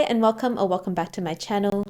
Hi and welcome back to my channel.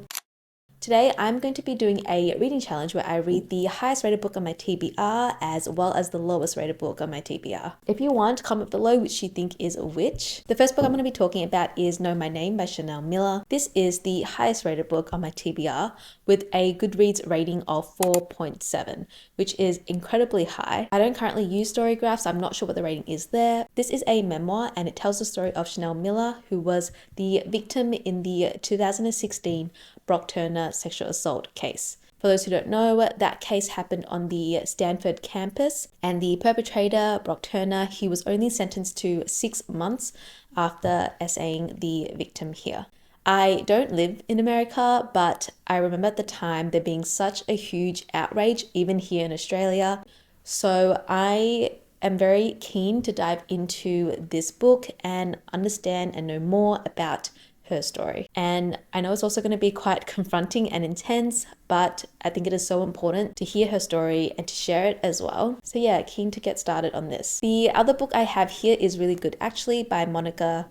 Today I'm going to be doing a reading challenge where I read the highest rated book on my TBR as well as the lowest rated book on my TBR. If you want, comment below which you think is which. The first book I'm going to be talking about is Know My Name by Chanel Miller. This is the highest rated book on my TBR with a Goodreads rating of 4.7, which is incredibly high. I don't currently use Storygraph, so I'm not sure what the rating is there. This is a memoir and it tells the story of Chanel Miller, who was the victim in the 2016 Brock Turner sexual assault case. For those who don't know, that case happened on the Stanford campus, and the perpetrator, Brock Turner, he was only sentenced to 6 months after essaying the victim here. I don't live in America, but I remember at the time there being such a huge outrage, even here in Australia. So I am very keen to dive into this book and understand and know more about her story. And I know it's also going to be quite confronting and intense, but I think it is so important to hear her story and to share it as well. So yeah, keen to get started on this. The other book I have here is really good actually, by Monica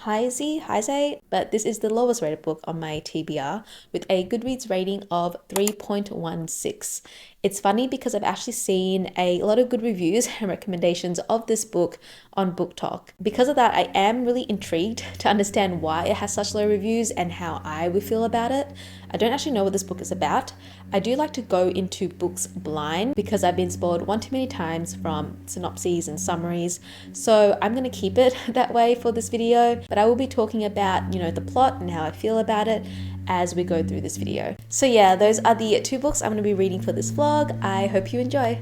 Heisey, but this is the lowest rated book on my TBR with a Goodreads rating of 3.16. It's funny because I've actually seen a lot of good reviews and recommendations of this book on BookTok. Because of that, I am really intrigued to understand why it has such low reviews and how I would feel about it. I don't actually know what this book is about. I do like to go into books blind because I've been spoiled one too many times from synopses and summaries. So I'm going to keep it that way for this video, but I will be talking about, the plot and how I feel about it as we go through this video. So yeah, those are the two books I'm going to be reading for this vlog. I hope you enjoy.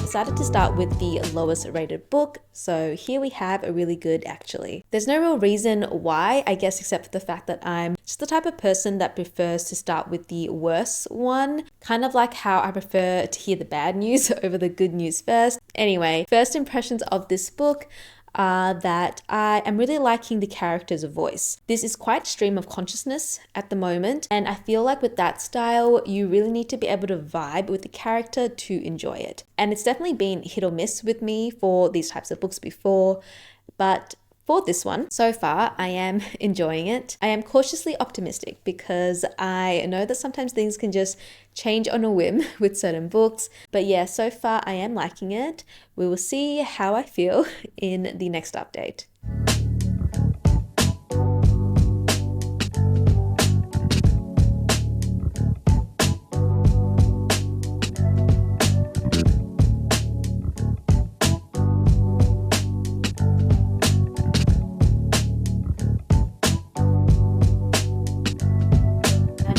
Decided to start with the lowest rated book, so here we have a really good actually. There's no real reason why, I guess, except for the fact that I'm just the type of person that prefers to start with the worst one, kind of like how I prefer to hear the bad news over the good news first. Anyway, first impressions of this book are that I am really liking the character's voice. This is quite stream of consciousness at the moment, and I feel like with that style, you really need to be able to vibe with the character to enjoy it. And it's definitely been hit or miss with me for these types of books before, but for this one, so far, I am enjoying it. I am cautiously optimistic because I know that sometimes things can just change on a whim with certain books. But yeah, so far I am liking it. We will see how I feel in the next update.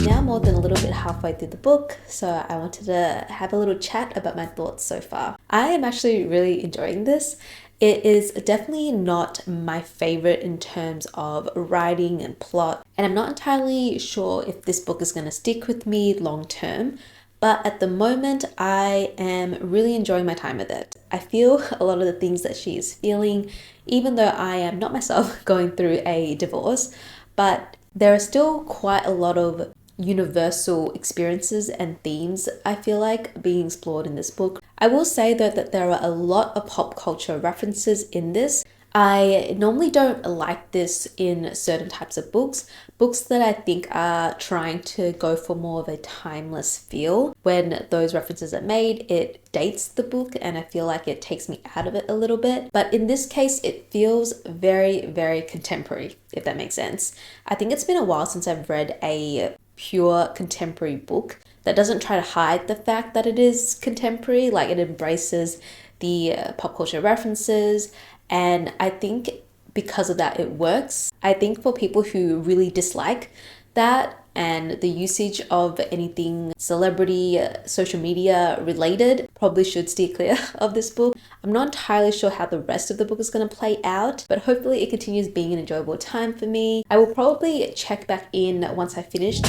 Now more than a little bit halfway through the book, so I wanted to have a little chat about my thoughts so far. I am actually really enjoying this. It is definitely not my favorite in terms of writing and plot, and I'm not entirely sure if this book is going to stick with me long term, but at the moment I am really enjoying my time with it. I feel a lot of the things that she is feeling, even though I am not myself going through a divorce, but there are still quite a lot of universal experiences and themes I feel like being explored in this book. I will say though that there are a lot of pop culture references in this. I normally don't like this in certain types of books that I think are trying to go for more of a timeless feel. When those references are made, it dates the book and I feel like it takes me out of it a little bit. But in this case, it feels very, very contemporary, if that makes sense. I think it's been a while since I've read a pure contemporary book that doesn't try to hide the fact that it is contemporary, like it embraces the pop culture references, and I think because of that it works. I think for people who really dislike that and the usage of anything celebrity, social media related, probably should steer clear of this book. I'm not entirely sure how the rest of the book is going to play out, but hopefully it continues being an enjoyable time for me. I will probably check back in once I finish.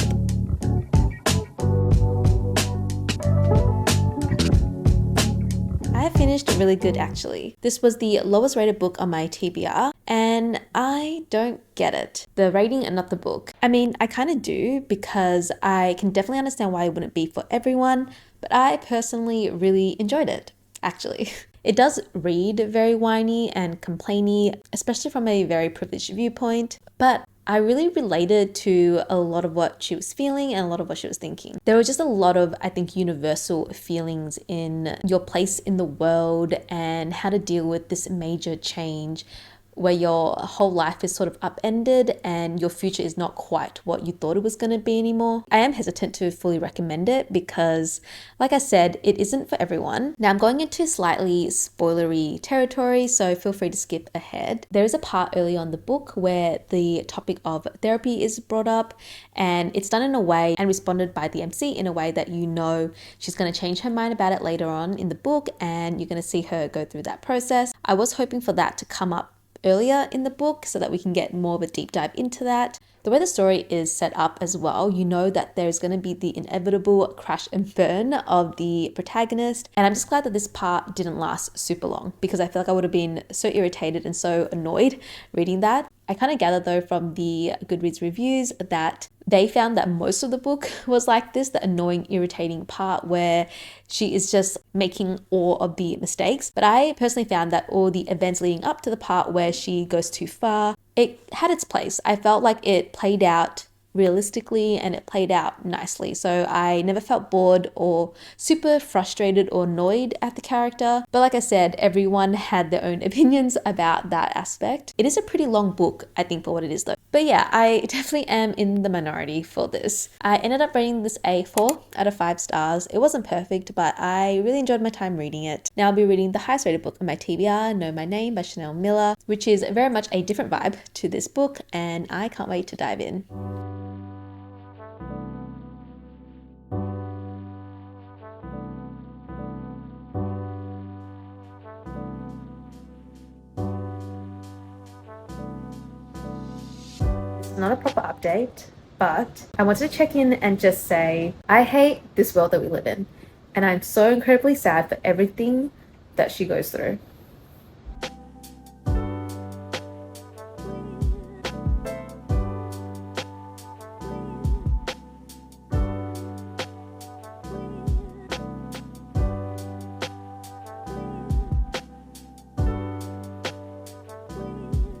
I finished really good actually. This was the lowest rated book on my TBR and I I don't get it. The rating and not the book. I mean, I kind of do, because I can definitely understand why it wouldn't be for everyone, but I personally really enjoyed it, actually. It does read very whiny and complainy, especially from a very privileged viewpoint, but I really related to a lot of what she was feeling and a lot of what she was thinking. There were just a lot of, I think, universal feelings in your place in the world and how to deal with this major change where your whole life is sort of upended and your future is not quite what you thought it was going to be anymore. I am hesitant to fully recommend it because, like I said, it isn't for everyone. Now I'm going into slightly spoilery territory, so feel free to skip ahead. There is a part early on the book where the topic of therapy is brought up, and it's done in a way and responded by the MC in a way that you know she's going to change her mind about it later on in the book, and you're going to see her go through that process. I was hoping for that to come up earlier in the book so that we can get more of a deep dive into that. The way the story is set up as well, you know that there's going to be the inevitable crash and burn of the protagonist, and I'm just glad that this part didn't last super long, because I feel like I would have been so irritated and so annoyed reading that. I kind of gathered though from the Goodreads reviews that they found that most of the book was like this, the annoying, irritating part where she is just making all of the mistakes. But I personally found that all the events leading up to the part where she goes too far, it had its place. I felt like it played out realistically and it played out nicely. So I never felt bored or super frustrated or annoyed at the character. But like I said, everyone had their own opinions about that aspect. It is a pretty long book, I think, for what it is though. But yeah, I definitely am in the minority for this. I ended up rating this a 4 out of 5 stars. It wasn't perfect, but I really enjoyed my time reading it. Now I'll be reading the highest rated book on my TBR, Know My Name by Chanel Miller, which is very much a different vibe to this book, and I can't wait to dive in. Not a proper update, but I wanted to check in and just say I hate this world that we live in, and I'm so incredibly sad for everything that she goes through.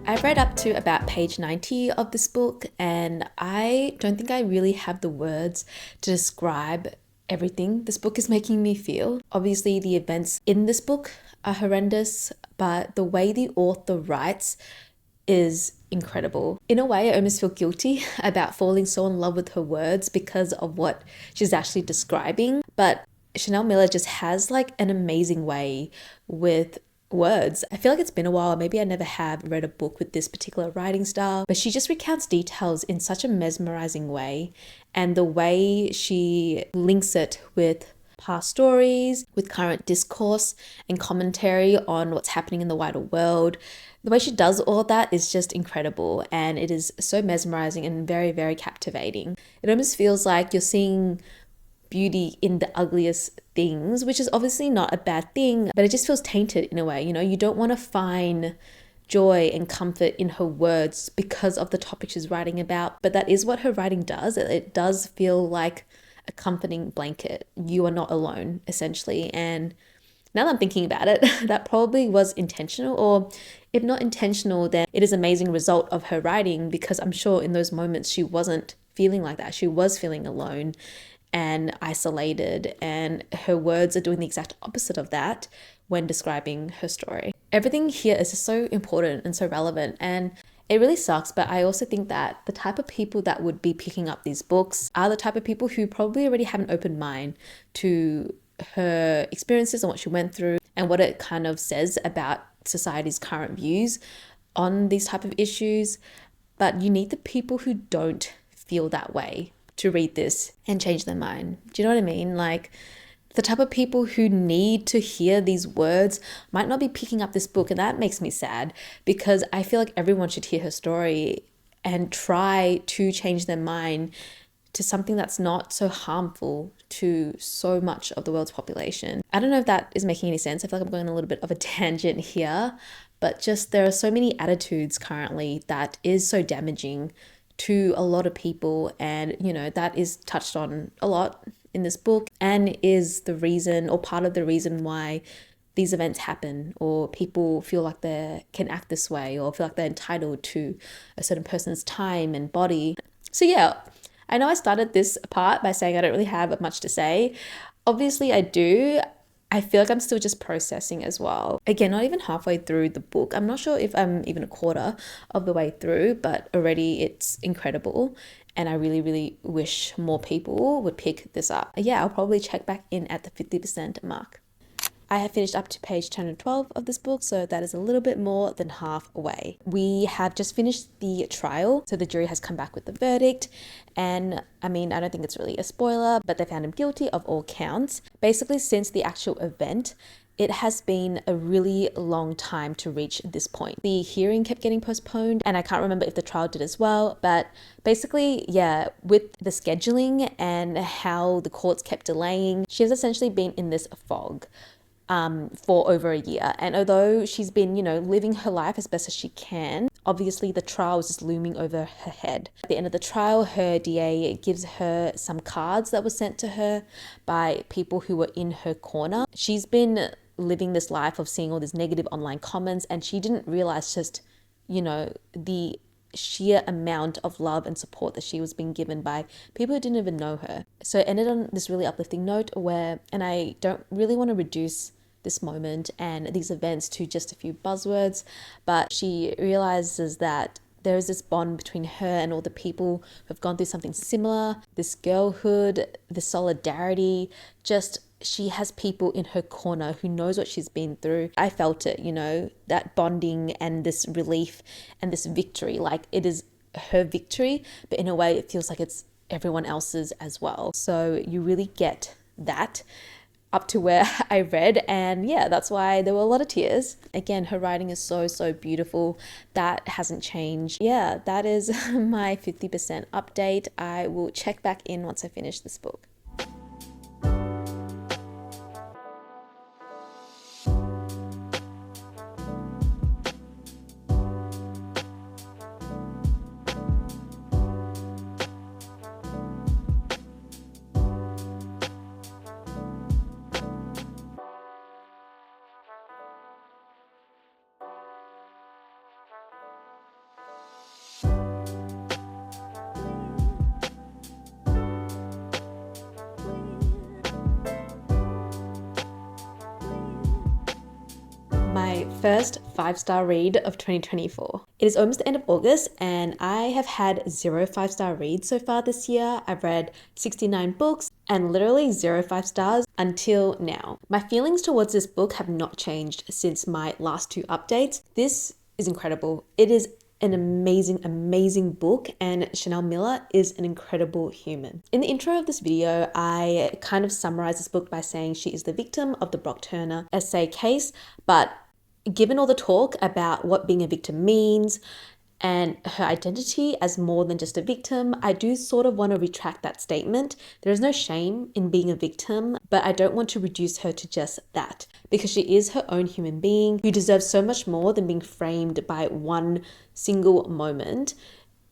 I've read up to about page 90 of this book, and I don't think I really have the words to describe everything this book is making me feel. Obviously, the events in this book are horrendous, but the way the author writes is incredible. In a way, I almost feel guilty about falling so in love with her words because of what she's actually describing. But Chanel Miller just has like an amazing way with words. I feel like it's been a while, maybe I never have read a book with this particular writing style, but she just recounts details in such a mesmerizing way, and the way she links it with past stories, with current discourse and commentary on what's happening in the wider world. The way she does all of that is just incredible, and it is so mesmerizing and very, very captivating. It almost feels like you're seeing beauty in the ugliest things, which is obviously not a bad thing, but it just feels tainted in a way. You know, you don't want to find joy and comfort in her words because of the topic she's writing about, but that is what her writing does. It does feel like a comforting blanket. You are not alone, essentially. And now that I'm thinking about it, that probably was intentional, or if not intentional, then it is an amazing result of her writing, because I'm sure in those moments she wasn't feeling like that. She was feeling alone and isolated, and her words are doing the exact opposite of that when describing her story. Everything here is just so important and so relevant, and it really sucks, but I also think that the type of people that would be picking up these books are the type of people who probably already have an open mind to her experiences and what she went through and what it kind of says about society's current views on these type of issues. But you need the people who don't feel that way to read this and change their mind. Do you know what I mean? Like, the type of people who need to hear these words might not be picking up this book, and that makes me sad, because I feel like everyone should hear her story and try to change their mind to something that's not so harmful to so much of the world's population. I don't know if that is making any sense. I feel like I'm going on a little bit of a tangent here, but just there are so many attitudes currently that is so damaging to a lot of people, and that is touched on a lot in this book and is the reason or part of the reason why these events happen, or people feel like they can act this way or feel like they're entitled to a certain person's time and body. So yeah, I know I started this part by saying I don't really have much to say. Obviously I do. I feel like I'm still just processing as well. Again, not even halfway through the book. I'm not sure if I'm even a quarter of the way through, but already it's incredible. And I really, really wish more people would pick this up. Yeah, I'll probably check back in at the 50% mark. I have finished up to page 212 of this book, so that is a little bit more than halfway. We have just finished the trial, so the jury has come back with the verdict, and I don't think it's really a spoiler, but they found him guilty of all counts. Basically, since the actual event, it has been a really long time to reach this point. The hearing kept getting postponed, and I can't remember if the trial did as well, but basically, yeah, with the scheduling and how the courts kept delaying, she has essentially been in this fog for over a year. And although she's been, living her life as best as she can, obviously the trial is just looming over her head. At the end of the trial, her DA gives her some cards that were sent to her by people who were in her corner. She's been living this life of seeing all these negative online comments, and she didn't realize just, the sheer amount of love and support that she was being given by people who didn't even know her. So it ended on this really uplifting note and I don't really want to reduce this moment and these events to just a few buzzwords, but she realizes that there is this bond between her and all the people who have gone through something similar, this girlhood, this solidarity, just she has people in her corner who knows what she's been through. I felt it, that bonding and this relief and this victory, like it is her victory, but in a way it feels like it's everyone else's as well. So you really get that up to where I read, and yeah, that's why there were a lot of tears. Again, her writing is so, so beautiful. That hasn't changed. Yeah, that is my 50% update. I will check back in once I finish this book. My first 5-star read of 2024. It is almost the end of August, and I have had 0 5-star reads so far this year. I've read 69 books and literally 0 5 stars until now. My feelings towards this book have not changed since my last 2 updates. This is incredible. It is an amazing, amazing book, and Chanel Miller is an incredible human. In the intro of this video, I kind of summarized this book by saying she is the victim of the Brock Turner essay case, but given all the talk about what being a victim means and her identity as more than just a victim, I do sort of want to retract that statement. There is no shame in being a victim, but I don't want to reduce her to just that, because she is her own human being who deserves so much more than being framed by one single moment,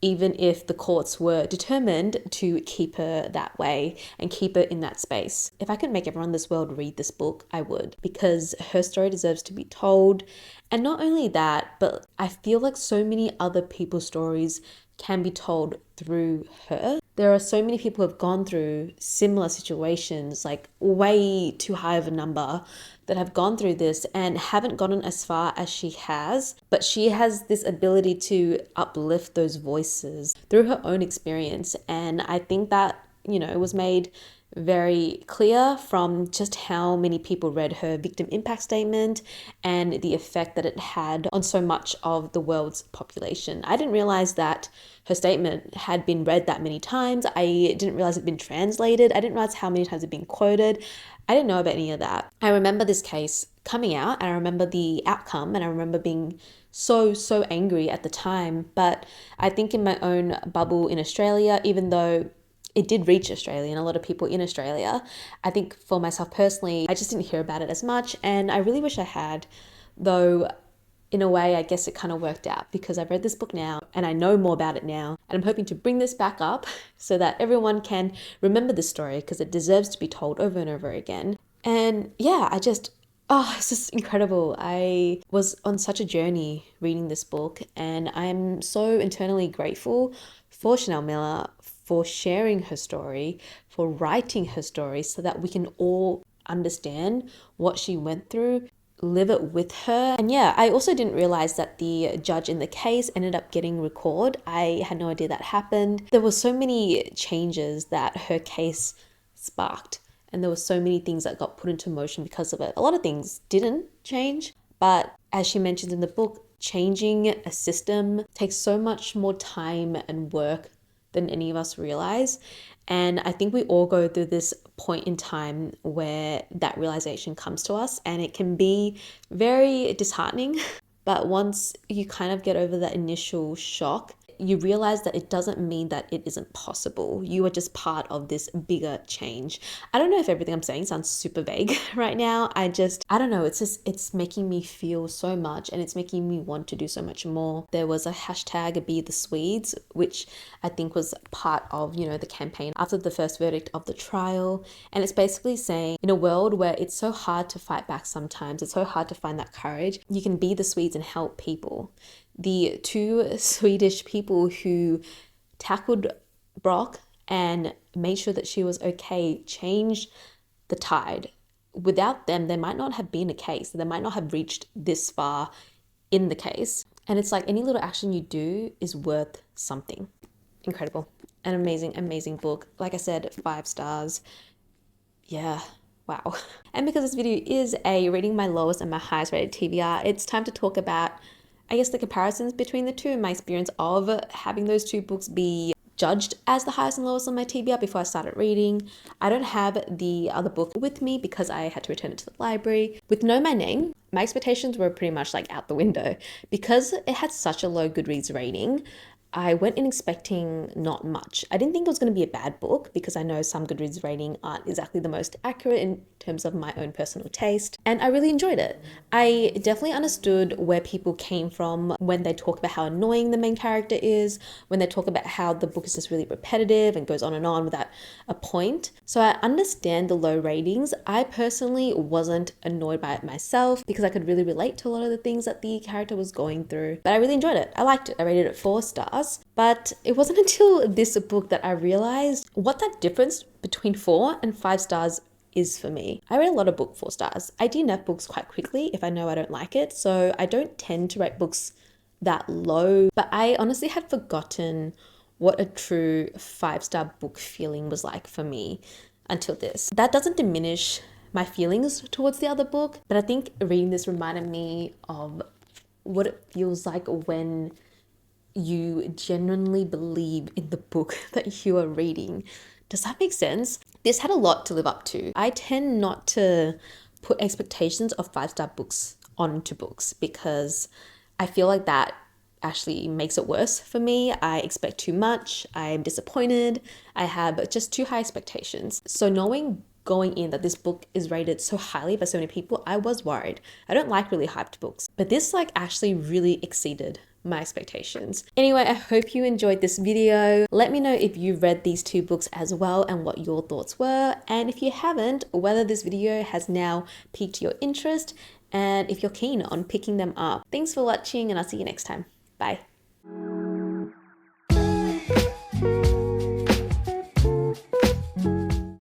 even if the courts were determined to keep her that way and keep her in that space. If I could make everyone in this world read this book, I would, because her story deserves to be told. And not only that, but I feel like so many other people's stories can be told through her. There are so many people who have gone through similar situations, like way too high of a number, that have gone through this and haven't gotten as far as she has, but she has this ability to uplift those voices through her own experience. And I think that, it was made very clear from just how many people read her victim impact statement and the effect that it had on so much of the world's population. I didn't realize that her statement had been read that many times. I didn't realize it'd been translated. I didn't realize how many times it'd been quoted. I didn't know about any of that. I remember this case coming out, and I remember the outcome, and I remember being so angry at the time. But I think in my own bubble in Australia, even though it did reach Australia and a lot of people in Australia, I think for myself personally, I just didn't hear about it as much, and I really wish I had, though in a way, I guess it kind of worked out because I've read this book now and I know more about it now. And I'm hoping to bring this back up so that everyone can remember this story because it deserves to be told over and over again. And yeah, it's just incredible. I was on such a journey reading this book, and I'm so internally grateful for Chanel Miller for sharing her story, for writing her story so that we can all understand what she went through, live it with her. And yeah, I also didn't realize that the judge in the case ended up getting recalled. I had no idea that happened. There were so many changes that her case sparked, and there were so many things that got put into motion because of it. A lot of things didn't change, but as she mentions in the book, changing a system takes so much more time and work than any of us realize. And I think we all go through this point in time where that realization comes to us, and it can be very disheartening. But once you kind of get over that initial shock, you realize that it doesn't mean that it isn't possible. You are just part of this bigger change. I don't know if everything I'm saying sounds super vague right now. I don't know. It's making me feel so much, and it's making me want to do so much more. There was a hashtag Be the Swedes, which I think was part of, the campaign after the first verdict of the trial. And it's basically saying, in a world where it's so hard to fight back sometimes, it's so hard to find that courage, you can be the Swedes and help people. The two Swedish people who tackled Brock and made sure that she was okay changed the tide. Without them, there might not have been a case. They might not have reached this far in the case. And it's like any little action you do is worth something. Incredible. An amazing, amazing book. Like I said, 5 stars. Yeah. Wow. And because this video is a rating my lowest and my highest rated TBR, it's time to talk about, I guess, the comparisons between the two and my experience of having those two books be judged as the highest and lowest on my TBR before I started reading. I don't have the other book with me because I had to return it to the library. With Know My Name, my expectations were pretty much like out the window. Because it had such a low Goodreads rating, I went in expecting not much. I didn't think it was going to be a bad book because I know some Goodreads rating aren't exactly the most accurate in terms of my own personal taste, and I really enjoyed it. I definitely understood where people came from when they talk about how annoying the main character is, when they talk about how the book is just really repetitive and goes on without a point. So I understand the low ratings. I personally wasn't annoyed by it myself because I could really relate to a lot of the things that the character was going through, but I really enjoyed it. I liked it. I rated it 4 stars. But it wasn't until this book that I realized what that difference between 4 and 5 stars is for me. I rate a lot of book 4 stars. I DNF books quite quickly if I know I don't like it, so I don't tend to rate books that low. But I honestly had forgotten what a true 5-star book feeling was like for me until this. That doesn't diminish my feelings towards the other book, but I think reading this reminded me of what it feels like when you genuinely believe in the book that you are reading. Does that make sense? This had a lot to live up to. I tend not to put expectations of 5-star books onto books because I feel like that actually makes it worse for me. I expect too much. I'm disappointed. I have just too high expectations. So knowing going in that this book is rated so highly by so many people, I was worried. I don't like really hyped books, but this actually really exceeded my expectations. Anyway, I hope you enjoyed this video. Let me know if you read these 2 books as well and what your thoughts were. And if you haven't, whether this video has now piqued your interest and if you're keen on picking them up. Thanks for watching, and I'll see you next time. Bye.